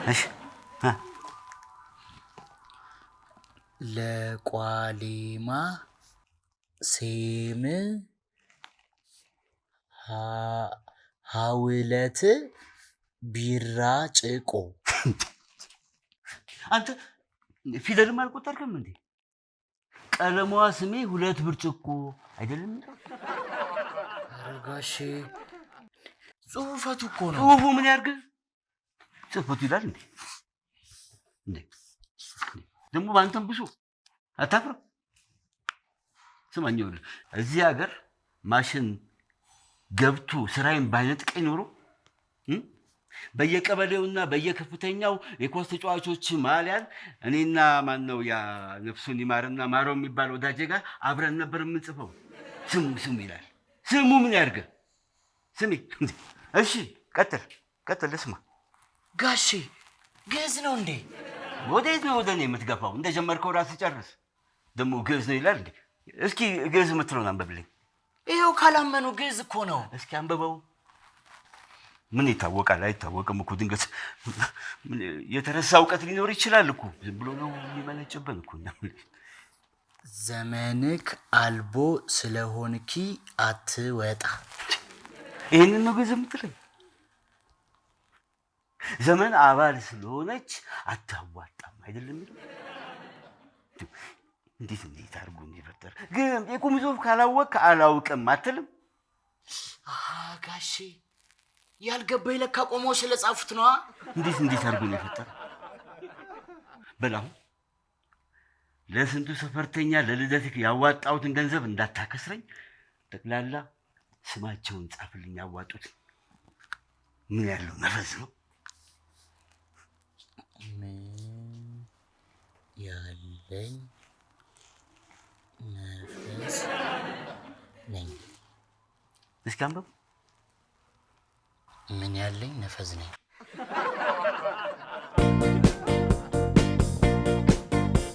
እሺ ለቋሊማ ሴም ሀውለት ቢራ ጭቆ። አንተ ፊደልም አልቆጠርክም እንዴ? ቀለሟ ስሜ 2 ብርጭቆ አይደለም? አረጋሼ ጽሁፈቱ እኮ ነው። ጽሁፉ ምን ያርግ? ጽሁፈቱ ይላል እንዴ? ደግሞ ባንተም ብሱ አታፍርም? ስማኝ፣ እዚህ ሀገር ማሽን ገብቶ ስራዬን ባይነጥቀኝ ኖሮ በየቀበሌውና በየከፍተኛው የኳስ ተጫዋቾች ማሊያን እኔና ማን ነው ያ ነፍሱን ይማርና ማረው የሚባል ወዳጄ ጋር አብረን ነበር የምንጽፈው። ስሙ ይላል። ስሙ ምን ያርግ? ስሚ። እሺ ቀጥል ልስማ። ጋሼ ግዕዝ ነው እንዴ? ወዴት ነው ወደ እኔ የምትገፋው? እንደጀመርከው ራስህ ጨርስ። ደግሞ ግዕዝ ነው ይላል እንዴ? እስኪ ግዕዝ የምትለውን አንብብልኝ። ይኸው ካላመኑ ግዕዝ እኮ ነው። እስኪ አንብበው። ምን ይታወቃል? አይታወቅም እኮ ድንገት የተረሳ እውቀት ሊኖር ይችላል እኮ። ዝም ብሎ ነው የሚመነጭብን እኮ። ዘመንክ አልቦ ስለሆንኪ አትወጣ። ይህንን ነው ግዕዝ የምትለኝ? ዘመን አባል ስለሆነች አታዋጣም አይደለም? እንዴት አድርጎ እንዲፈጠር ግን የቁም ጽሑፍ ካላወቅክ አላውቅም አትልም? ጋሼ ያልገባኝ ለካ ቆመው ስለጻፉት ነዋ። እንዴት አድርጎ ነው የፈጠረው? በላሁ ለስንቱ ሰፈርተኛ ለልደትክ ያዋጣሁትን ገንዘብ እንዳታከስረኝ ጠቅላላ ስማቸውን ጻፍልኝ። ያዋጡት ምን ያለው ነፈስ ነው? ምን ያለኝ ነፈስ ነኝ። እስኪ አንብብ። ምን ያለኝ ነፈስ ነኝ።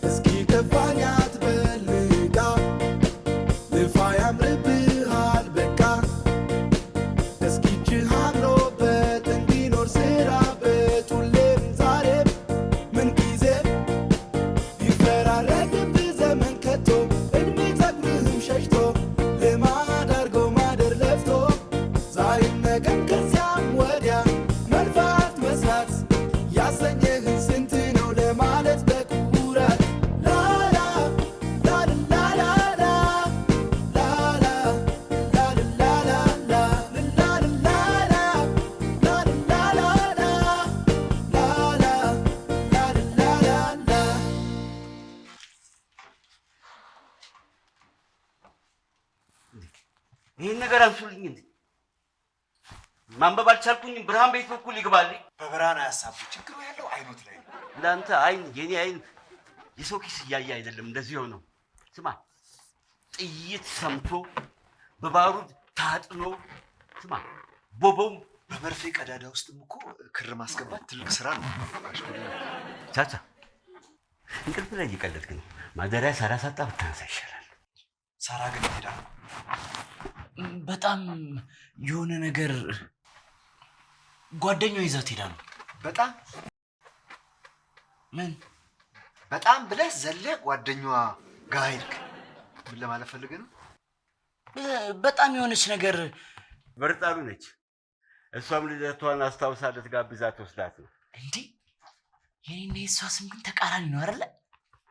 እስኪ ከፋኝ አትበልጋ ልፋ ያምርብሃል በቃ እስኪ እጅህ አምሮበት እንዲኖር ስራበት ሁሌም ዛሬም ምን ጊዜ ቢፈራረቅብህ ዘመን ከቶ እድሜ ጠግብህም ሸሽቶ ልማድ አድርጎ ማደር ለፍቶ ዛሬም ነገም ከዚያም ወዲያ መልፋት መስራት ያሰኘህን ስንት ነው ለማለት በኩራት ላላ ላላላላ ላላ ላላላላ ላላላላ ላላላላ ላላላላ። ይህን ነገር አንሱልኝ እንዴ! ማንበብ አልቻልኩኝም። ብርሃን ቤት በኩል ይግባልኝ። በብርሃን አያሳቡ። ችግሩ ያለው አይኖት ላይ ነው። ለአንተ አይን የኔ አይን የሰው ኪስ እያየ አይደለም እንደዚህ ሆነው። ስማ፣ ጥይት ሰምቶ በባሩድ ታጥኖ ስማ፣ ቦቦም በመርፌ ቀዳዳ ውስጥም እኮ ክር ማስገባት ትልቅ ስራ ነው። ቻቻ እንቅልፍ ላይ እየቀለድክ ነው። ማደሪያ ሳራ ሳጣ ብታነሳ ይሻላል። ሳራ ግን ሄዳ ነው። በጣም የሆነ ነገር ጓደኛው ይዛት ሄዳ ነው። በጣም ምን በጣም ብለህ ዘለህ ጓደኛዋ ጋር ሄድክ? ምን ለማለት ፈልገህ ነው? በጣም የሆነች ነገር በርጣሉ ነች። እሷም ልደቷን አስታውሳ ልትጋብዛት ወስዳት ነው። እንዴ የኔና የእሷ ስም ግን ተቃራኒ ነው አይደለ?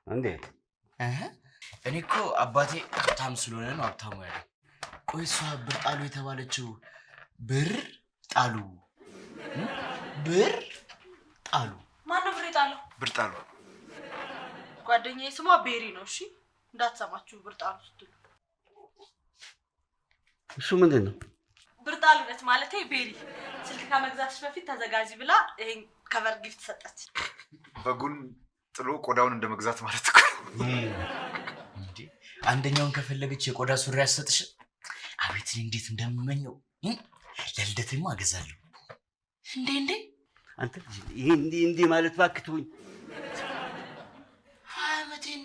እንዴት? እኔ እኮ አባቴ ሀብታም ስለሆነ ነው ሀብታሙ ያለው። ቆይ እሷ ብር ጣሉ የተባለችው ብር ጣሉ ማነው ብር ጣለው? ብር ጣሉ ጓደኛዬ ስሟ ቤሪ ነው። እሺ እንዳትሰማችሁ ብር ጣሉ ስትሉ። እሱ ምንድን ነው? ብር ጣሉ ነች ማለቴ ቤሪ ስልክ ከመግዛትሽ በፊት ተዘጋጂ ብላ ይሄን ከቨር ጊፍት ሰጠች። በጉን ጥሎ ቆዳውን እንደመግዛት ማለት እኮ። እንዴ አንደኛውን ከፈለገች የቆዳ ሱሪ ያሰጥሽ። አቤት እንዴት እንደምመኘው። ለልደቴማ አገዛለሁ። እንዴ አንተ ይሄ እንዲህ ማለት ባክቶኝ 20 ዓመቴን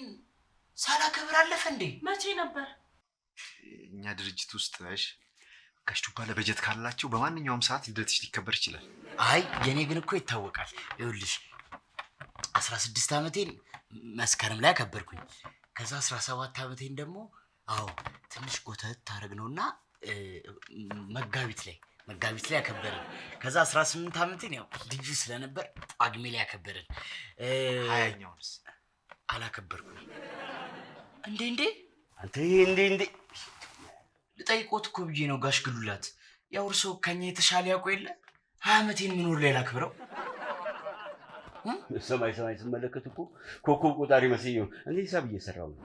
ሳላከብር አለፈ እንዴ? መቼ ነበር? እኛ ድርጅት ውስጥ ነሽ ጋሽ ዱባለ በጀት ካላቸው በማንኛውም ሰዓት ልደትሽ ሊከበር ይችላል። አይ የኔ ግን እኮ ይታወቃል። ይኸውልሽ 16 ዓመቴን መስከረም ላይ አከበርኩኝ። ከዛ 17 ዓመቴን ደግሞ ትንሽ ጎተት ታረግ ነውና መጋቢት ላይ አከበርን። ከዛ 18 ዓመቴን ያው ልጅ ስለነበር ጳጉሜ ላይ አከበርን። 20ኛውንስ አላከበርኩም። እንዴ አንተ እንዴ ልጠይቆት እኮ ብዬ ነው ጋሽ ግሉላት። ያው እርሶ ከኛ የተሻለ ያውቁ የለ 20 ዓመቴን ምኖር ላይ ላክብረው። ሰማይ ስመለከት እኮ ኮከብ ቆጣሪ መስዬ እኔ ሂሳብ እየሰራው ነው።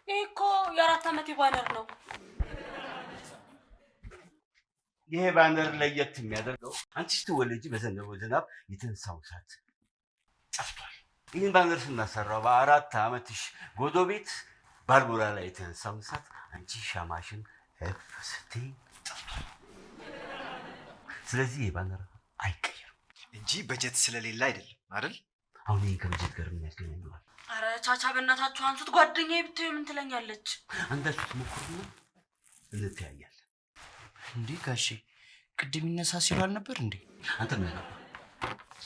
ይሄ እኮ የ4 ዓመት ባነር ነው። ይሄ ባነር ለየት የሚያደርገው አንቺ ስትወለጂ በዘነበው ዝናብ የተነሳው እሳት ጠፍቷል። ይህን ባነር ስናሰራው በ4 ዓመትሽ ጎጆ ቤት ባልቦራ ላይ የተነሳው እሳት አንቺ ሻማሽን እፍ ስትይ ጠፍቷል። ስለዚህ ይሄ ባነር አይቀየርም እንጂ በጀት ስለሌለ አይደለም አይደል? አሁን ይሄን ከበጀት ጋር ምን ያገናኘዋል? አረ ቻቻ በእናታችሁ አንሱት። ጓደኛዬ ብትይው ምን ትለኛለች? አንዳችሁ ትሞክሩና እንተያያለን። እንዴ ጋሼ ቅድም ይነሳ ሲሉ አልነበር እንዴ? አንተ ምን ያለው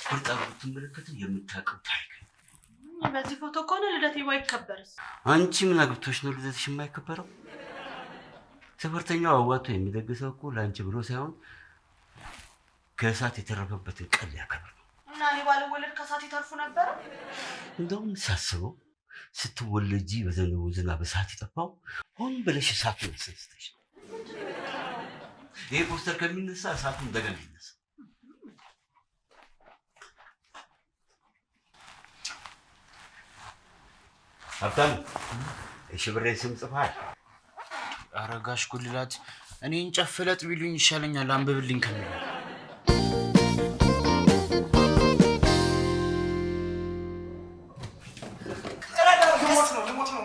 ፍርጣ ብትመለከተው የምታውቀው ታሪክ ነው። በዚህ ፎቶ ከሆነ ልደቴ ባይከበርስ? አንቺ ምን አግብቶሽ ነው ልደትሽ የማይከበረው? ሰፈርተኛው አዋቶ የሚደግሰው እኮ ለአንቺ ብሎ ሳይሆን ከእሳት የተረፈበትን ቀን ሊያከብር ነው። እና እኔ ባልወለድ ከእሳት ይተርፉ ነበረ? እንደውም ሳስበው ስትወለጂ በዘነበው ዝናብ እሳት የጠፋው ሆን ብለሽ እሳቱን አስነስተሽ። ይሄ ፖስተር ከሚነሳ እሳቱን እንደገና ይነሳ። ሀብታሙ የሽብሬን ስም ጽፈሃል? ኧረ ጋሽ ጉልላት እኔን ጨፍለጥ ቢሉኝ ይሻለኛል አንብብልኝ ከሚሉ። ልሞት ነው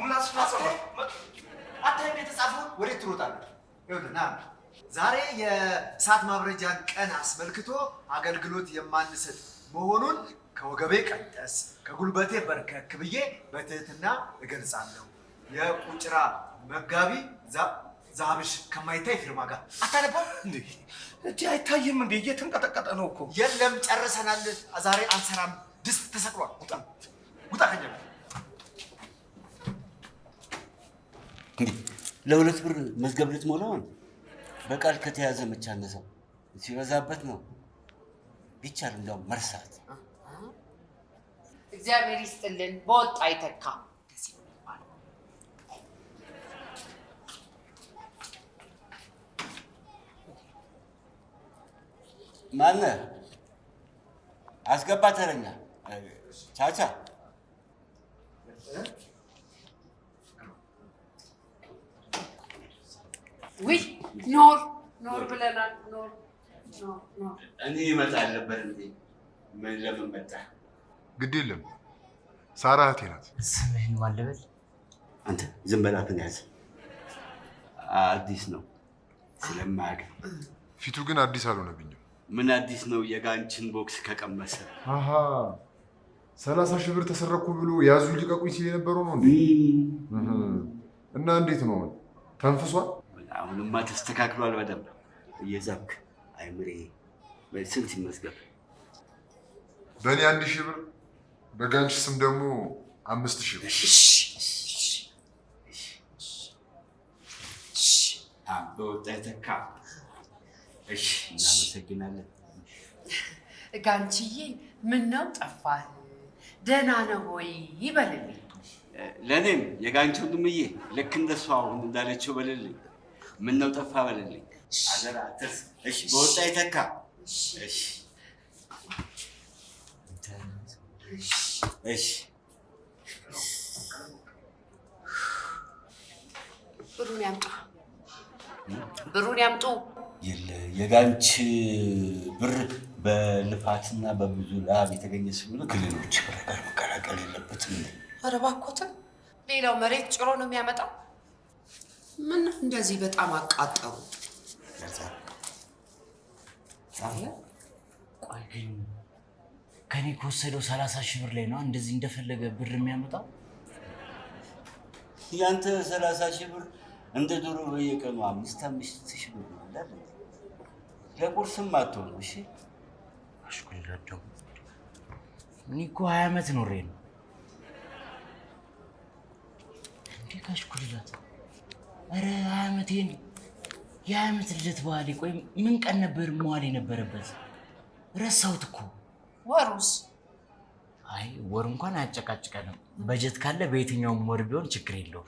አታይም የተጻፈውን ወዴት ትሮጣለህ? ይኸውልህ ና ዛሬ የእሳት ማብረጃን ቀን አስመልክቶ አገልግሎት የማንሰጥ መሆኑን ከወገቤ ቀንጠስ ከጉልበቴ በርከክ ብዬ በትህትና እገልጻለሁ። የቁጭራ መጋቢ ዛብሽ ከማይታይ ፊርማ ጋር አታነባው እንዴ? እጅ አይታይም እንዴ? እየተንቀጠቀጠ ነው እኮ። የለም ጨርሰናል። ዛሬ አንሰራም። ድስት ተሰቅሏል። ውጣ ከኛ ለ2 ብር መዝገብ ልትሞላው ነው። በቃል ከተያዘ መቻነሰው ሲበዛበት ነው። ቢቻል እንደው መርሳት። እግዚአብሔር ይስጥልን። በወጣ አይተካ። ማነህ? አስገባ ተረኛ። ቻቻ ውይ ኖር ብለናል። ኖር እኔ ይመጣል ነበር እንዴ? ምን ለምን መጣ? ግድ የለም ሳራ እህቴ ናት። ስምህን ማን ልበል? አንተ ዝም በላትን ያዝ። አዲስ ነው ስለማያውቅ። ፊቱ ግን አዲስ አልሆነብኝም። ምን አዲስ ነው? የጋንችን ቦክስ ከቀመሰ 30 ሺህ ብር ተሰረኩ ብሎ ያዙ ልቀቁኝ ሲል የነበረው ነው እንዴ? እና እንዴት ነው ተንፍሷል? አሁንማ ተስተካክሏል በደንብ። እየዛብክ አይምሬ ስንት ይመዝገብ? በእኔ 1000 ብር በጋንች ስም ደግሞ 5000 ብር። በወጣ የተካ። እሺ እናመሰግናለን። ጋንችዬ ምን ነው ጠፋህ? ደህና ነው ወይ ይበልልኝ። ለእኔም የጋንች ወንድምዬ ልክ እንደሷ አሁን እንዳለችው በልልኝ። ምን ነው ጠፋ በልልኝ። አደራ አትርስ። እሺ በወጣ የተካ። እሺ እሺ ብሩን ያምጡ። የጋንች ብር በልፋትና በብዙ ላብ የተገኘ ስለሆነ ክልሎች ጋር መቀላቀል የለበትም። ኧረ እባክዎትን፣ ሌላው መሬት ጭሮ ነው የሚያመጣው። ምን እንደዚህ በጣም አቃጠሩ? ቆይ ግን ከኔ ከወሰደው 30 ሺህ ብር ላይ ነው እንደዚህ እንደፈለገ ብር የሚያመጣው? ያንተ 30 ሺህ ብር እንደ ድሮ በየቀኑ 5,000 ብር ይላል። ለቁርስም አትሆኑ። እሺ አሽኩልላት ደግሞ እኔ እኮ 20 ዓመት ኖሬ ነው እንዴ ካሽኩልላት። ኧረ 20 ዓመቴን የ20 ልደት በዓሌ ቆይ ምን ቀን ነበር መዋል የነበረበት? ረሳሁት እኮ። ወሩስ? አይ ወር እንኳን አያጨቃጭቀንም። በጀት ካለ በየትኛውም ወር ቢሆን ችግር የለውም።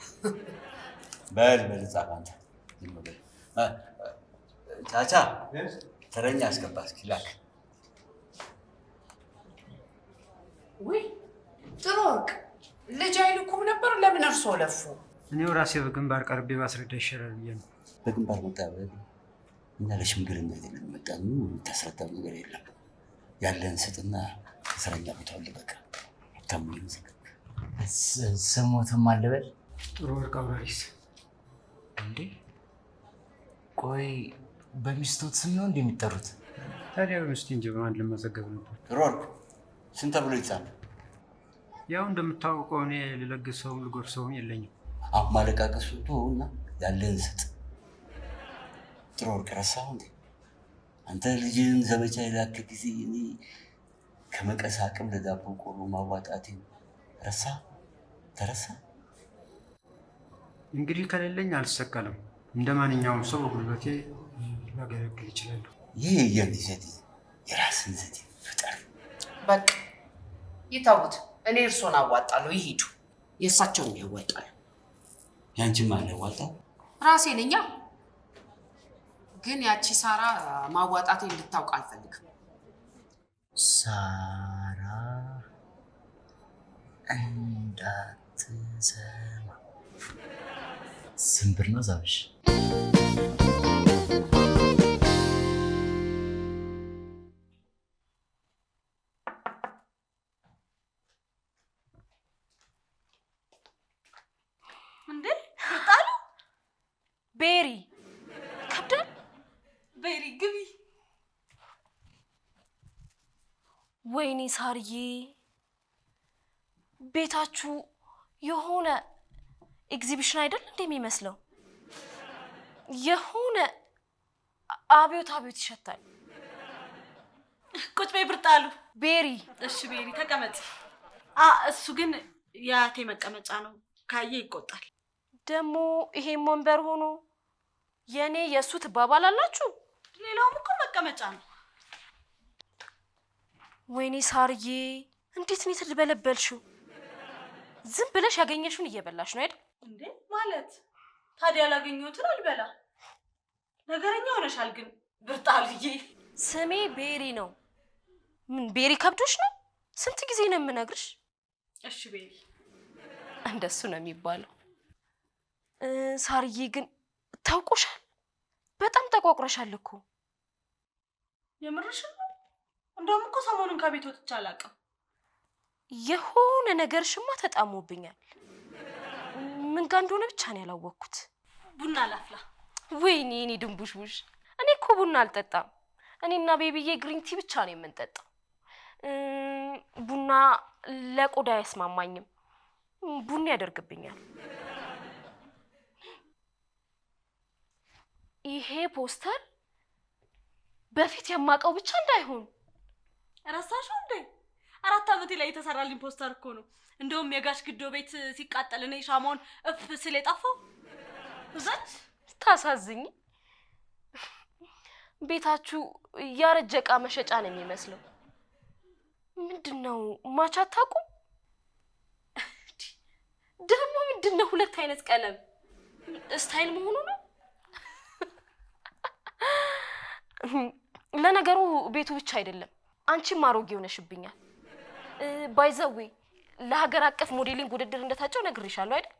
በል ጻፍ አንተ። ቻቻ ተረኛ አስገባ እስኪ ላክ። ውይ ጥሩ ወርቅ ልጅ አይልኩም ነበር። ለምን እርሶ ለፉ? እኔው ራሴ በግንባር ቀርቤ ባስረዳ ይሻላል ብዬ ነው። በግንባር መጣ እና ለሽምግልና አይደለም መጣ። ምንም የምታስረዳው ነገር የለም። ያለን ስጥና እስረኛ ቦታውን ልበቃ። ታሙኝ ስሞትም አልበል። ጥሩ ወርቅ አውራሪስ እንዴ ቆይ በሚስቶት ስም ነው እንደሚጠሩት? ታዲያ በሚስቴ እንጂ በማን ለመዘገብ ነበር? ጥሩ ወርቅ ስንት ተብሎ ይጻፍ? ያው እንደምታውቀው እኔ ልለግሰውም ልጎርሰውም የለኝም። አሁን ማለቃቀሱ እና ያለን ስጥ። ጥሩ ወርቅ ረሳሁ እንዴ? አንተ ልጅን ዘመቻ የላክ ጊዜ እኔ ከመቀስ አቅም ለዳቦ ቆሎ ማዋጣቴ ረሳ? ተረሳ? እንግዲህ ከሌለኝ አልሰቀልም። እንደ ማንኛውም ሰው በጉልበቴ ላገለግል ይችላለሁ። ይህ የኔ ዘዴ የራስን ዘዴ ፍጠር። በቃ ይተውት። እኔ እርሶን አዋጣለሁ። ይሄዱ። የእሳቸውን ያዋጣሉ። ያንቺን ማን ያዋጣል? ራሴ ነኛ። ግን ያቺ ሳራ ማዋጣቴ እንድታውቅ አልፈልግም። ሳራ እንዳትሰማ። ስንት ብር ነው ዛብሽ? እንዴ ጣሉ። ቤሪ ከብዳል። ቤሪ ግቢ። ወይኔ ሳርዬ ቤታችሁ የሆነ ኤግዚቢሽን አይደል እንደሚመስለው? የሆነ አብዮት ይሸታል። ቁጭ በይ ብርጣሉ። ቤሪ እሺ ቤሪ ተቀመጥ። እሱ ግን የአቴ መቀመጫ ነው፣ ካየ ይቆጣል። ደግሞ ይሄም ወንበር ሆኖ የኔ የሱ ትባባላላችሁ። ሌላውም እኮ መቀመጫ ነው። ወይኔ ሳርዬ እንዴት ነው የተደበለበልሽው? ዝም ብለሽ ያገኘሽውን እየበላሽ ነው አይደል? እንዴ ማለት ታዲያ ያላገኘሁትን አልበላ። ነገረኛ ሆነሻል ግን ብርጣልዬ። ስሜ ቤሪ ነው። ምን ቤሪ ከብዶሽ ነው? ስንት ጊዜ ነው የምነግርሽ? እሺ ቤሪ እንደሱ ነው የሚባለው። ሳርዬ ግን ታውቆሻል፣ በጣም ተቋቁረሻል እኮ። የምርሽን ነው? እንደውም እኮ ሰሞኑን ከቤት ወጥቼ አላውቅም። የሆነ ነገርሽማ ተጣሞብኛል። ምን ጋር እንደሆነ ብቻ ነው ያላወቅኩት። ቡና ላፍላ። ወይኔ እኔ ድንቡሽቡሽ፣ እኔ እኮ ቡና አልጠጣም። እኔና ቤቢዬ ግሪን ቲ ብቻ ነው የምንጠጣው። ቡና ለቆዳ አያስማማኝም፣ ቡና ያደርግብኛል። ይሄ ፖስተር በፊት የማውቀው ብቻ እንዳይሆን። ረሳሽው እንዴ? 4 ዓመቴ ላይ የተሰራልኝ ፖስተር እኮ ነው። እንደውም የጋሽ ግዶ ቤት ሲቃጠል እኔ ሻማውን እፍ ስል የጠፋው እዛች። ታሳዝኝ። ቤታችሁ ያረጀ ዕቃ መሸጫ ነው የሚመስለው። ምንድነው ማች አታውቁም? ደግሞ ምንድነው 2 አይነት ቀለም? ስታይል መሆኑ ነው። ለነገሩ ቤቱ ብቻ አይደለም፣ አንቺም አሮጌ ሆነሽብኛል። ባይዘዌ ለሀገር አቀፍ ሞዴሊንግ ውድድር እንደታጨው ነግሬሻለሁ አይደል?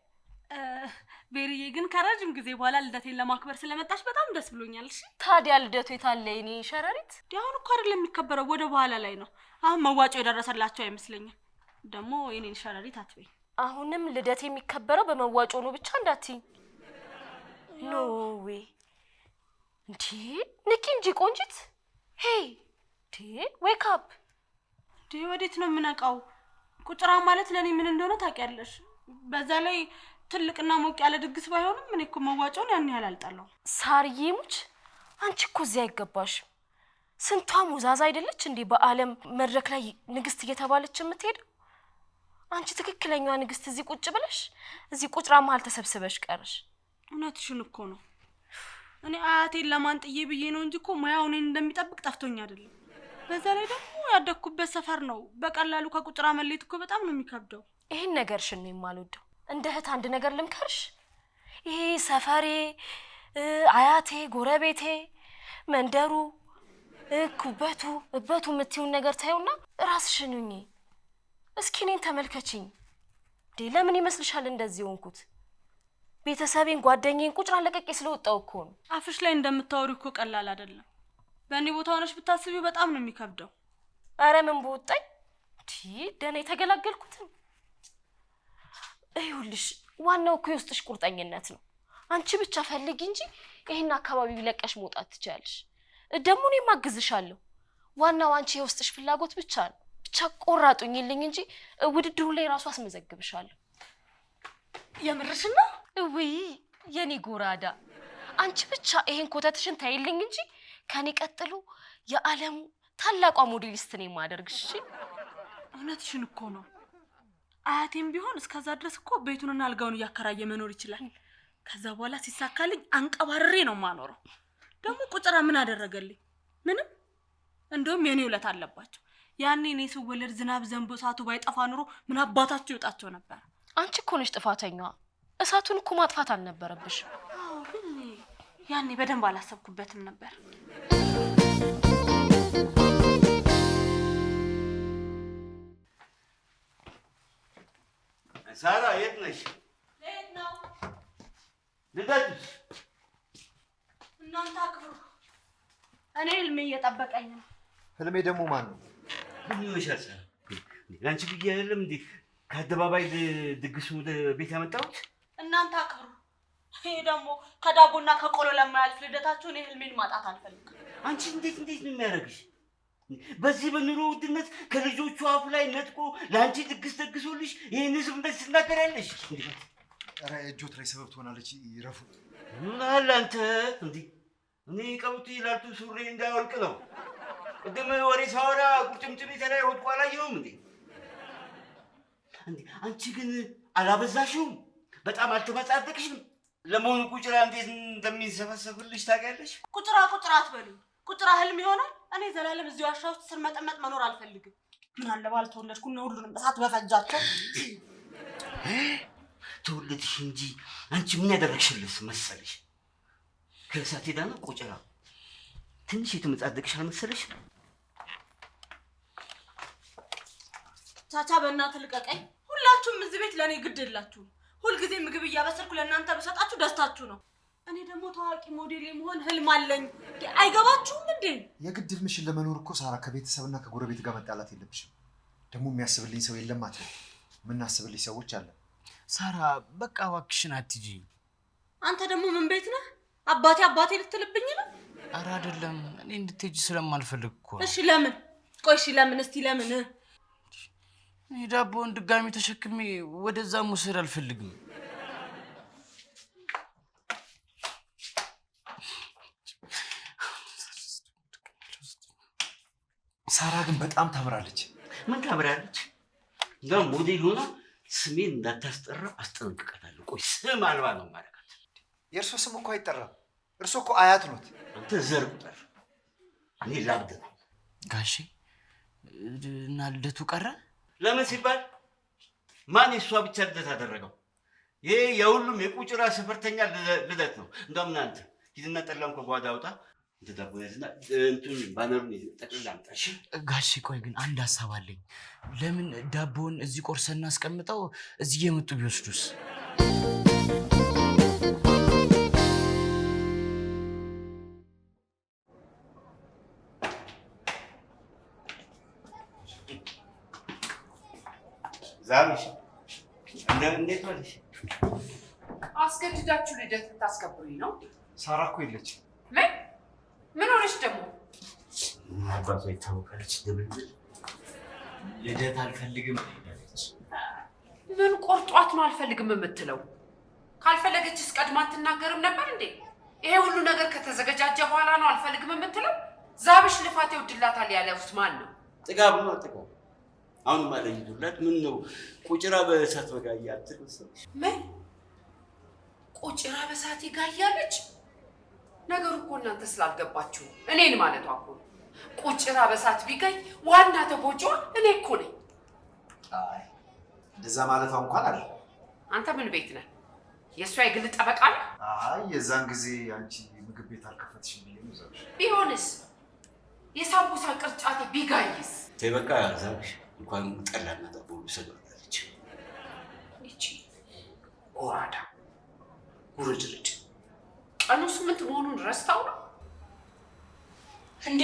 ቤሪዬ ግን ከረጅም ጊዜ በኋላ ልደቴን ለማክበር ስለመጣሽ በጣም ደስ ብሎኛል። እሺ ታዲያ ልደቱ የታለ የኔ ሸረሪት? አሁን እኮ አይደለም የሚከበረው፣ ወደ በኋላ ላይ ነው። አሁን መዋጮ የደረሰላቸው አይመስለኝም። ደግሞ የኔን ሸረሪት አትበይ። አሁንም ልደት የሚከበረው በመዋጮ ነው ብቻ እንዳትይ። ኖ ዌይ። እንዴ ንኪ እንጂ ቆንጂት። ሄይ ዴ ዌክ አፕ። ወዴት ነው የምነቃው? ቁጭራ ማለት ለኔ ምን እንደሆነ ታውቂያለሽ። በዛ ላይ ትልቅና ሞቅ ያለ ድግስ ባይሆንም እኔ እኮ መዋጮውን ያን ያህል አልጣለሁም። ሳርዬ ሙች አንቺ እኮ እዚህ አይገባሽም። ስንቷ ሙዛዛ አይደለች እንዴ በአለም መድረክ ላይ ንግስት እየተባለች የምትሄደው? አንቺ ትክክለኛዋ ንግስት እዚህ ቁጭ ብለሽ እዚህ ቁጭራ መሀል ተሰብስበሽ ቀርሽ። እውነትሽን እኮ ነው። እኔ አያቴን ለማን ጥዬ ብዬ ነው እንጂ እኮ ሙያው እኔን እንደሚጠብቅ ጠፍቶኝ አይደለም። በዛ ላይ ደግሞ ያደኩበት ሰፈር ነው። በቀላሉ ከቁጭራ መለየት እኮ በጣም ነው የሚከብደው። ይሄን ነገርሽን ነው የማልወደው። እንደ እህት አንድ ነገር ልምከርሽ። ይሄ ሰፈሬ፣ አያቴ፣ ጎረቤቴ፣ መንደሩ፣ ኩበቱ እበቱ የምትይውን ነገር ታዩና ራስሽን ሁኚ። እስኪ እኔን ተመልከችኝ። ለምን ይመስልሻል እንደዚህ ሆንኩት? ቤተሰቤን ጓደኛዬን ቁጭራ ለቀቄ ስለወጣው እኮ ነው። አፍሽ ላይ እንደምታወሪ እኮ ቀላል አይደለም። በእኔ ቦታ ሆነሽ ብታስቢው በጣም ነው የሚከብደው። አረ ምን በወጣኝ ደህና የተገላገልኩትን። ይኸውልሽ ዋናው እኮ የውስጥሽ ቁርጠኝነት ነው። አንቺ ብቻ ፈልጊ እንጂ ይሄን አካባቢ ለቀሽ መውጣት ትችያለሽ። ደግሞ እኔ ማግዝሻለሁ። ዋናው አንቺ የውስጥሽ ፍላጎት ብቻ ነው። ብቻ ቆራጡኝልኝ እንጂ ውድድሩ ላይ ራሱ አስመዘግብሻለሁ። የምርሽን ነው? ውይ የኔ ጎራዳ፣ አንቺ ብቻ ይሄን ኮተትሽን ታይልኝ እንጂ ከኔ ቀጥሎ የዓለሙ ታላቋ ሞዴሊስት ነኝ ማደርግሽ። እውነትሽን እኮ ነው። አያቴም ቢሆን እስከዛ ድረስ እኮ ቤቱንና አልጋውን እያከራየ መኖር ይችላል። ከዛ በኋላ ሲሳካልኝ አንቀባርሬ ነው ማኖረው። ደግሞ ቁጭራ ምን አደረገልኝ? ምንም። እንደውም የኔ ውለት አለባቸው። ያኔ እኔ ስወለድ ዝናብ ዘንቦ እሳቱ ባይጠፋ ኑሮ ምን አባታቸው ይወጣቸው ነበር። አንቺ እኮ ነሽ ጥፋተኛዋ። እሳቱን እኮ ማጥፋት አልነበረብሽም። ግን ያኔ በደንብ አላሰብኩበትም ነበር። ሳራ የት ነሽ? የት ነው? ልደትሽ? እናንተ አክብሩ። እኔ ህልሜ እየጠበቀኝ ነው። ህልሜ ደግሞ ማን ነው? ምን ይሻል? አንቺ ብዬ አይደለም እንዴ ከአደባባይ ድግሱ ወደ ቤት ያመጣሁት? እናንተ አክብሩ። ይሄ ደግሞ ከዳቦና ከቆሎ ለማያልፍ ልደታችሁ እኔ ህልሜን ማጣት አልፈልግም። አንቺ እንዴት ነው የሚያደርግሽ? በዚህ በኑሮ ውድነት ከልጆቹ አፍ ላይ ነጥቆ ለአንቺ ድግስ ደግሶልሽ ይህን ህዝብ እንደዚህ ትናገሪያለሽ? ኧረ እጆት ላይ ሰበብ ትሆናለች። ይረፉ። ምን አለ አንተ እንዴ? እኔ ቀውጢ ላልቱ ሱሪ እንዳይወልቅ ነው። ቅድም ወሬ ሳወራ ቁጭምጭሚት ላይ ወድቆ አላየሁም እንዴ? እንዴ አንቺ ግን አላበዛሽውም? በጣም አልተመጻደቅሽም? ለመሆኑ ቁጭራ እንዴት እንደሚሰፈሰፍልሽ ታውቂያለሽ? ቁጭራ አትበሉኝ። ቁጭራ ህልም ይሆናል። እኔ ዘላለም እዚህ ዋሻ ውስጥ ስር መጠመጥ መኖር አልፈልግም። ምን አለ ባልተወለድኩ ነው ሁሉንም እሳት በፈጃቸው። ተወለድሽ እንጂ አንቺ ምን ያደረግሽልስ መሰለሽ? ከእሳት ሄዳ ነው ቁጭራ። ትንሽ የተመጻደቅሽ አልመሰለሽ? ቻቻ በእናትህ ልቀቀኝ። ሁላችሁም እዚህ ቤት ለእኔ ግድ የላችሁም። ሁልጊዜ ምግብ እያበሰልኩ ለእናንተ በሰጣችሁ ደስታችሁ ነው። እኔ ደግሞ ታዋቂ ሞዴል የመሆን ህልም አለኝ። አይገባችሁም እንዴ? የግድ ህልምሽን ለመኖር እኮ ሳራ ከቤተሰብና ከጎረቤት ጋር መጣላት የለብሽም። ደግሞ የሚያስብልኝ ሰው የለም አትበል። የምናስብልኝ ሰዎች አለ። ሳራ በቃ እባክሽን አትጂ። አንተ ደግሞ ምን ቤት ነህ? አባቴ ልትልብኝ ነው? ኧረ አይደለም፣ እኔ እንድትሄጂ ስለማልፈልግ እኮ። እሺ ለምን? ቆይ እሺ ለምን? እስቲ ለምን? እኔ ዳቦውን ድጋሚ ተሸክሜ ወደዛ መውሰድ አልፈልግም። ሳራ ግን በጣም ታምራለች። ምን ታምራለች? እንደውም ሞዴል ሆና ስሜን እንዳታስጠራ አስጠነቅቃታለሁ። ቆይ ስም አልባ ነው ማረጋት። የእርሶ ስም እኮ አይጠራም። እርሶ እኮ አያት ኖት። አንተ ዘር ቁጠር፣ እኔ ላብድ ነው። ጋሼ እና ልደቱ ቀረ? ለምን ሲባል ማን የእሷ ብቻ ልደት አደረገው? ይሄ የሁሉም የቁጭራ ሰፈርተኛ ልደት ነው። እንደውም እናንተ ሂድና ጠላውን ከጓዳ አውጣ። ዳቦ ያዝና እንትን ባነሩን ጠቅልላ አምጣ። እሺ ጋሼ ቆይ ግን አንድ ሀሳብ አለኝ። ለምን ዳቦውን እዚህ ቆርሰን እናስቀምጠው፣ እዚህ የመጡ ቢወስዱስ? ዛሬሽ እንዴት ዋልሽ? አስገድዳችሁ ልደት ልታስከብሩኝ ነው? ሳራ እኮ የለች። ምን ሆነች ደግሞ? አባቷ ይታወቃለች። ድብልብል ልደት አልፈልግም አለች። ምን ቆርጧት ነው አልፈልግም የምትለው? ካልፈለገችስ ቀድማ አትናገርም ነበር እንዴ? ይሄ ሁሉ ነገር ከተዘገጃጀ በኋላ ነው አልፈልግም የምትለው? ዛብሽ ልፋት ይወድላታል ያለውስ ማን ነው? ጥጋብ ነው ጥጋብ። አሁን ማለይዱላት ምን ነው ቁጭራ በእሳት በጋያ አትልሰው። ምን ቁጭራ በእሳት ይጋያለች? ነገሩ እኮ እናንተ ስላልገባችሁ እኔን ማለቷ እኮ ነው። ቁጭራ በእሳት ቢጋይ ዋና ተጎጂዋ እኔ እኮ ነኝ። አይ እንደዛ ማለቷ እንኳን አለ። አንተ ምን ቤት ነህ? የእሷ የግል ጠበቃ ነህ? አይ የዛን ጊዜ አንቺ ምግብ ቤት አልከፈትሽም ብዬ ነው ዛብሽ። ቢሆንስ የሳቡሳ ቅርጫቴ ቢጋይስ? ተይ በቃ ዛብሽ እንኳን ጠላና ዳቦ ሰደረች። እቺ ጎራዳ ጉርጅልጅ ቀኑ 8 መሆኑን ረስታው ነው እንዴ?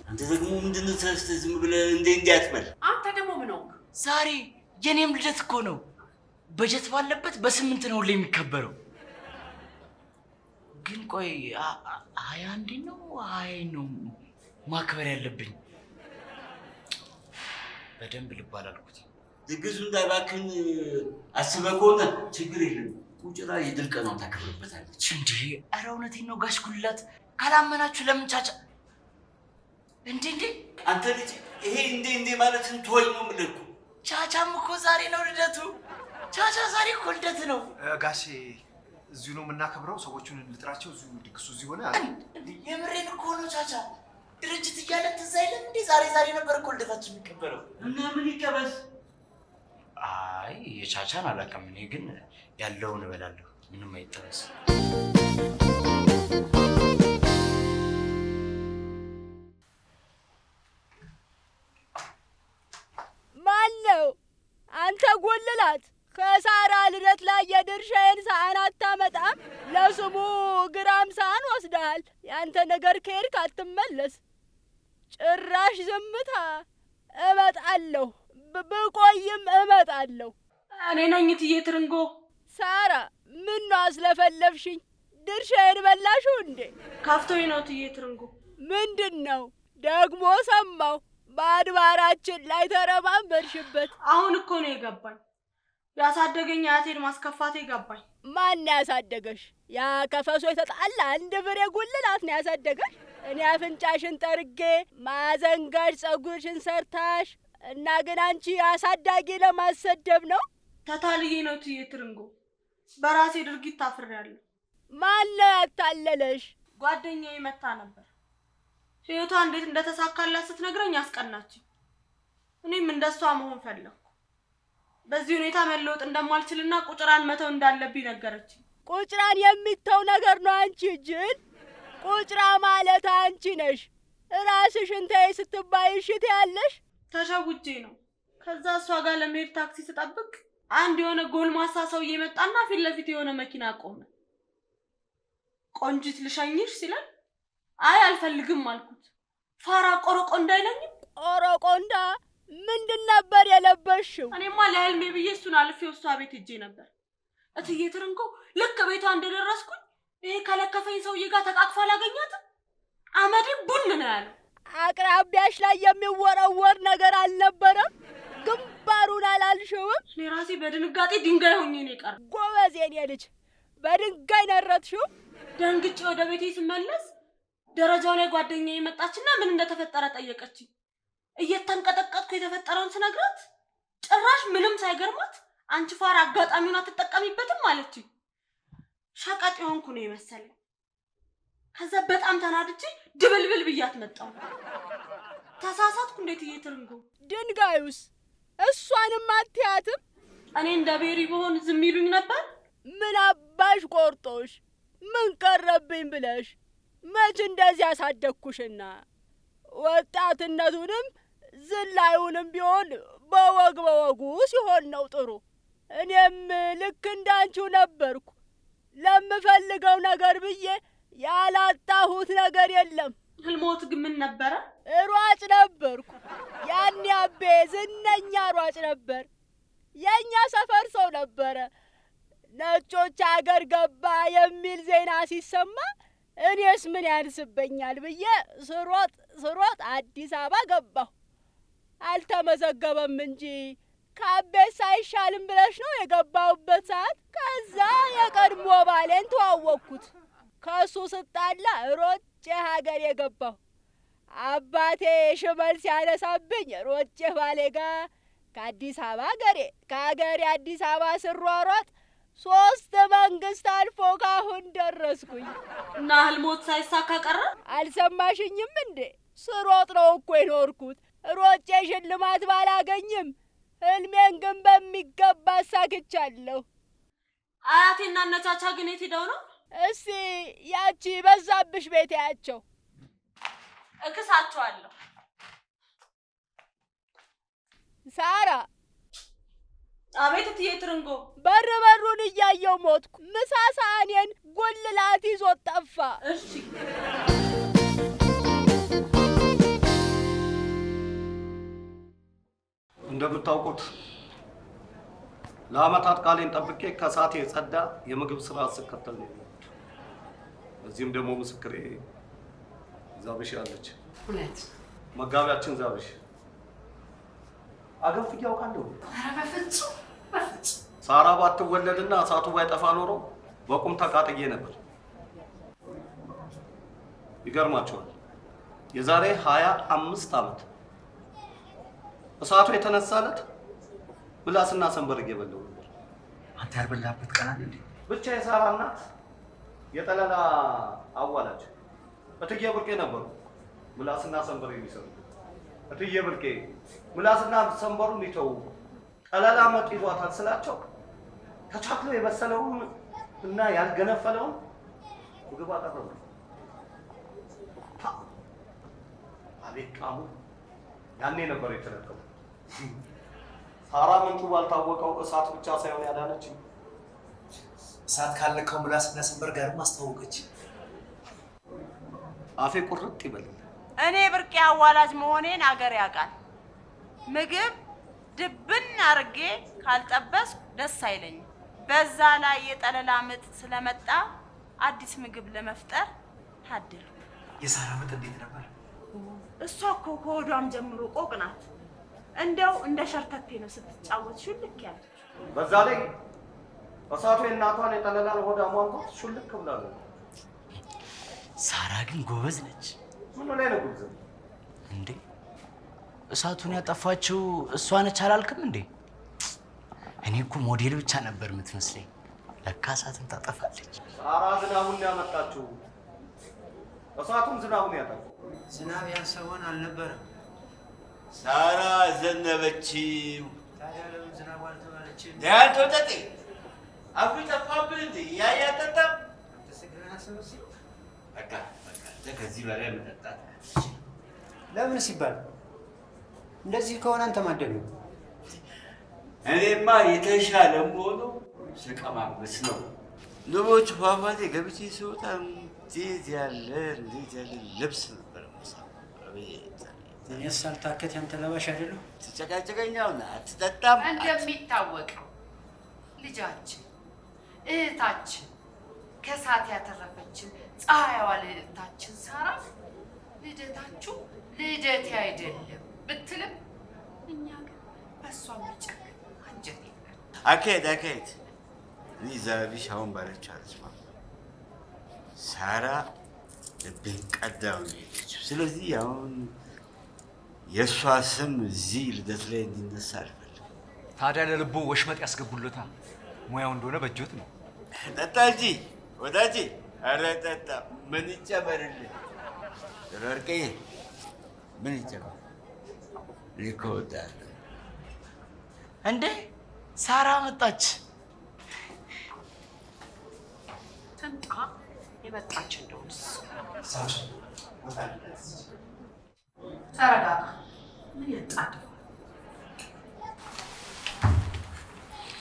አንተ ደግሞ ምንድነው ተስተህ ዝም ብለህ እንዴ አትበል። አንተ ደግሞ ምን ሆንክ? ዛሬ የኔም ልደት እኮ ነው። በጀት ባለበት በ8 ነው ሁሌ የሚከበረው። ግን ቆይ 21 ነው 20 ነው ማክበር ያለብኝ? በደንብ ልባል አልኩት። ድግሱ እንዳይባክን አስበህ ከሆነ ችግር የለም። ቁጭራ የድል ቀኗን ታከብርበታለች። እንዴ ኧረ እውነቴን ነው ጋሽ ጉልላት። ካላመናችሁ ለምን ቻቻ እንዴ አንተ ልጅ ይሄ እንዴ ማለትን ተወኝ ነው የምልህ እኮ። ቻቻም እኮ ዛሬ ነው ልደቱ። ቻቻ ዛሬ እኮ ልደት ነው። ጋሼ እዚሁ ነው የምናከብረው። ሰዎቹን ልጥራቸው። እዚሁ ድግሱ እዚሁ ሆነ። የምሬን እኮ ነው ቻቻ። ድርጅት እያለ ትዝ አይልም እንዴ? ዛሬ ነበር እኮ ልደታችን የሚከበረው። እና ምን ይቀበስ? አይ የቻቻን አላውቅም። እኔ ግን ያለውን እበላለሁ። ምንም አይጠበስ። ማን ነው? አንተ ጉልላት ከሳራ ልደት ላይ የድርሻዬን ሳህን አታመጣም? ለስሙ ግራም ሳህን ወስደሃል። ያንተ ነገር ከሄድክ አትመለስ። ጭራሽ ዝምታ። እመጣለሁ፣ ብቆይም እመጣለሁ። እኔ ነኝ እትዬ ትርንጎ። ሳራ ምን ነው አስለፈለፍሽኝ? ድርሻዬን በላሽው እንዴ? ካፍቶኝ ነው እትዬ ትርንጎ። ምንድን ነው ደግሞ? ሰማሁ በአድባራችን ላይ ተረባንበርሽበት። አሁን እኮ ነው የገባኝ። ያሳደገኝ አያቴን ማስከፋቴ ገባኝ። ማን ያሳደገሽ? ያ ከፈሶ የተጣላ አንድ ፍሬ ጉልላት ነው ያሳደገሽ? እኔ አፍንጫሽን ጠርጌ ማዘንጋሽ ጸጉርሽን ሰርታሽ እና ግን አንቺ አሳዳጊ ለማሰደብ ነው? ተታልዬ ነው እትዬ ትርንጎ። በራሴ ድርጊት ታፍሬያለሁ። ማን ነው ያታለለሽ? ጓደኛዬ መታ ነበር። ህይወቷ እንዴት እንደተሳካላት ስትነግረኝ አስቀናችኝ። እኔም እንደሷ መሆን ፈለኩ። በዚህ ሁኔታ መለወጥ እንደማልችልና ቁጭራን መተው እንዳለብኝ ነገረችኝ። ቁጭራን የሚተው ነገር ነው አንቺ ጅል። ቁጭራ ማለት አንቺ ነሽ። ራስሽን ተይ ስትባይ እሺ ትያለሽ? ተሸውጄ ነው። ከዛ እሷ ጋር ለመሄድ ታክሲ ስጠብቅ አንድ የሆነ ጎልማሳ ሰውዬ መጣና ፊት ለፊት የሆነ መኪና ቆመ። ቆንጂት ልሸኝሽ ሲለኝ አይ አልፈልግም አልኩት። ፋራ ቆረቆ እንዳይለኝም። ቆረቆንዳ ምንድን ነበር የለበሽው? እኔማ ለህልሜ ብዬ እሱን አልፌው እሷ ቤት ሄጄ ነበር። እትዬ ትርንጎ ልክ ቤቷ እንደደረስኩኝ ይሄ ከለከፈኝ ሰውዬ ጋር ተቃቅፋ አላገኛትም። አመዴ ቡን ነው ያለው። አቅራቢያሽ ላይ የሚወረወር ነገር አልነበረም? ግንባሩን አላልሽውም? እኔ ራሴ በድንጋጤ ድንጋይ ሆኜ ነው የቀረው። ጎበዝ የኔ ልጅ፣ በድንጋይ ነረትሽው? ደንግጬ ወደ ቤቴ ስመለስ ደረጃው ላይ ጓደኛዬ መጣችና ምን እንደተፈጠረ ጠየቀችኝ። እየተንቀጠቀጥኩ የተፈጠረውን ስነግራት ጭራሽ ምንም ሳይገርማት አንቺ ፋራ አጋጣሚውን አትጠቀሚበትም አለችኝ። ሸቀጥ የሆንኩ ነው የመሰለኝ። ከዛ በጣም ተናድጄ ድብልብል ብያት መጣሁ። ተሳሳትኩ እንዴት እየትርንጎ? ድንጋዩስ እሷንም አትያትም? እኔ እንደ ቤሪ በሆን ዝም ይሉኝ ነበር? ምን አባሽ ቆርጦሽ ምን ቀረብኝ ብለሽ? መች እንደዚህ ያሳደግኩሽና ወጣትነቱንም ዝላዩንም ቢሆን በወጉ ሲሆን ነው ጥሩ። እኔም ልክ እንዳንቺው ነበርኩ። ለምፈልገው ነገር ብዬ ያላጣሁት ነገር የለም። ህልሞት ግን ምን ነበረ? ሯጭ ነበርኩ። ያኔ አቤ ዝነኛ ሯጭ ነበር። የኛ ሰፈር ሰው ነበረ። ነጮች አገር ገባ የሚል ዜና ሲሰማ እኔስ ምን ያንስበኛል ብዬ ስሮጥ አዲስ አበባ ገባሁ። አልተመዘገበም እንጂ ከአቤት ሳይሻልም ብለሽ ነው የገባሁበት ሰዓት። ከዛ የቀድሞ ባሌን ተዋወቅኩት። ከሱ ስጣላ ሮጬ ሀገር የገባሁ። አባቴ ሽመል ሲያነሳብኝ ሮጬ ባሌ ጋር ከአዲስ አበባ ሀገሬ ከሀገሬ አዲስ አበባ ስሯሯጥ 3 መንግስት አልፎ ካሁን ደረስኩኝ። እና ህልሞት ሳይሳካ ቀረ? አልሰማሽኝም እንዴ? ስሮጥ ነው እኮ የኖርኩት። ሮጬ ሽልማት ባላገኝም ህልሜን ግን በሚገባ አሳክቻለሁ። አያቴና እነቻቻ ግን የት ሄደው ነው? እስቲ ያቺ በዛብሽ ቤት ያቸው። እክሳቸዋለሁ። ሳራ። አቤት እትዬ ትርንጎ። በሩን እያየው ሞትኩ። ምሳ ሳህኔን ጉልላት ይዞት ጠፋ። እሺ እንደምታውቁት ለአመታት ቃሌን ጠብቄ ከሳቴ የጸዳ የምግብ ስርዓት ስከተል ነው። እዚህም ደግሞ ምስክሬ ዛብሽ አለች። እውነት መጋቢያችን ዛብሽ አገንፍዬ አውቃለሁ። ኧረ በፍጹም በፍጹም። ሳራ ባትወለድና እሳቱ ባይጠፋ ኖሮ በቁም ተቃጥዬ ነበር። ይገርማቸዋል። የዛሬ 25 ዓመት እሳቱ የተነሳለት ምላስና ሰንበር እየበላሁ ነበር። አንተ ያልበላበት ቀን አለ እንዴ? ብቻ የሳራ እናት የጠለላ አዋላጅ እትዬ ብርቄ ነበሩ ምላስና ሰንበር የሚሰሩ። እትዬ ብርቄ ምላስና ሰንበሩን ይተው ጠለላ መጥ ይዟታል ስላቸው ተቻክሎ የበሰለውን እና ያልገነፈለውን ምግብ አቀረቡ። አቤት ቃሙ! ያኔ ነበር የተለቀው። ሳራ ምንጩ ባልታወቀው እሳት ብቻ ሳይሆን ያዳነችኝ እሳት ካለቀው ምላስና ሰንበር ጋርም አስተዋወቀች። አፌ ቁርጥ ይበል። እኔ ብርቄ አዋላጅ መሆኔን አገር ያውቃል። ምግብ ድብን አርጌ ካልጠበስኩ ደስ አይለኝም። በዛ ላይ የጠለላ ምጥ ስለመጣ አዲስ ምግብ ለመፍጠር ታድል። የሳራ ምጥ እንዴት ነበር? እሷ እኮ ከሆዷም ጀምሮ ቆቅ ናት። እንደው እንደ ሸርተቴ ነው ስትጫወት ሹልክ ያለች። በዛ ላይ እሳቱ የእናቷን የጠለላን ሆድ አሟንቷት ሹልክ ብላለች። ሳራ ግን ጎበዝ ነች። ምን ላይ ነው ጉብዝ እንዴ? እሳቱን ያጠፋችው እሷ ነች አላልክም እንዴ? እኔ እኮ ሞዴል ብቻ ነበር የምትመስለኝ። ለካ እሳትን ታጠፋለች። ሳራ ዝናቡን ያመጣችው፣ እሳቱን ዝናቡን ያጠፋው። ዝናብ ያንሰውን አልነበረም። ሳራ ዘነበችው። ታዲያ ለምን ዝናቡ አልተባለችም? ያንተ ወጠጤ አፉ ጠፋብህ እንዴ? ያያጠጣም ተሰግረና ሰውሲ በቃ ከዚህ በላይ መጠጣት ለምን ሲባል እንደዚህ ከሆነ አንተ ማደግ ነው። እኔማ የተሻለ መሆኑ ስቀማመስ ነው። ንቦች ፏፏቴ ገብቼ ስወጣ እንዴት ያለ ልብስ ነበር የምሰራው። እኔስ ሳልታከት ያንተ ለባሽ አይደለሁ። ትጨቃጨቀኛውና አትጠጣም። እንደሚታወቀው ልጃችን እህታችን ከእሳት ያተረፈችን ፀሐይዋ ልዕልታችን ሳራ ልደታችሁ ልደቴ አይደለም ብትልም እኛ ግን በእሷ የሚጨክን አንጀት የለን። አካሄድ እኔ ዛብሽ አሁን ባለችው አልስማማም። ሳራ ልቤን ቀዳው ነው የሄደችው። ስለዚህ አሁን የእሷ ስም እዚህ ልደት ላይ እንዲነሳ አልፈልግም። ታዲያ ለልቦ ወሽመጥ ያስገቡለታል። ሙያው እንደሆነ በእጆት ነው። ጠጣ እንጂ ወዳጄ። ኧረ ጠጣ። ምን ይጨመርልህ? ወርቅዬ ምን ይጨመር? እኮ እወዳለሁ። እንዴ ሳራ መጣች። ትምጣ። የመጣች እንደሆነስ ተረጋጋ። ምን ያጣድፋል?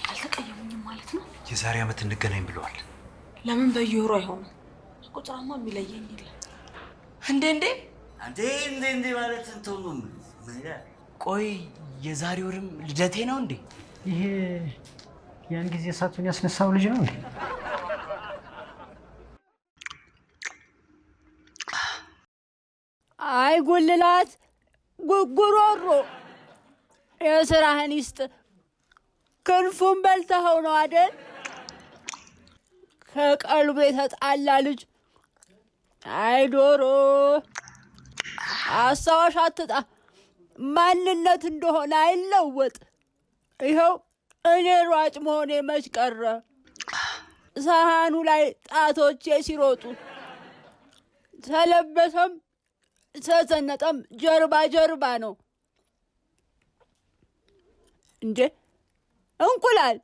አልተቀየሙኝም ማለት ነው? የዛሬ ዓመት እንገናኝ ብለዋል። ለምን በየወሩ አይሆንም? ቁጥራማ የሚለየኝ የለም። እንዴ አንተ እንዴ ማለት እንተው ነው። ምን ይላል? ቆይ የዛሬ ወርም ልደቴ ነው እንዴ? ይሄ ያን ጊዜ እሳቱን ያስነሳው ልጅ ነው እንዴ? አይ ጉልላት ጉሮሮ የስራህን ይስጥ። ክንፉን በልተኸው ነው አይደል? ከቀልቡ የተጣላ ልጅ። አይ ዶሮ አሳዋሽ አትጣ፣ ማንነት እንደሆነ አይለወጥ። ይኸው እኔ ሯጭ መሆኔ መች ቀረ? ሳህኑ ላይ ጣቶቼ ሲሮጡ ተለበሰም ተዘነጠም ጀርባ ጀርባ ነው እንዴ እንቁላል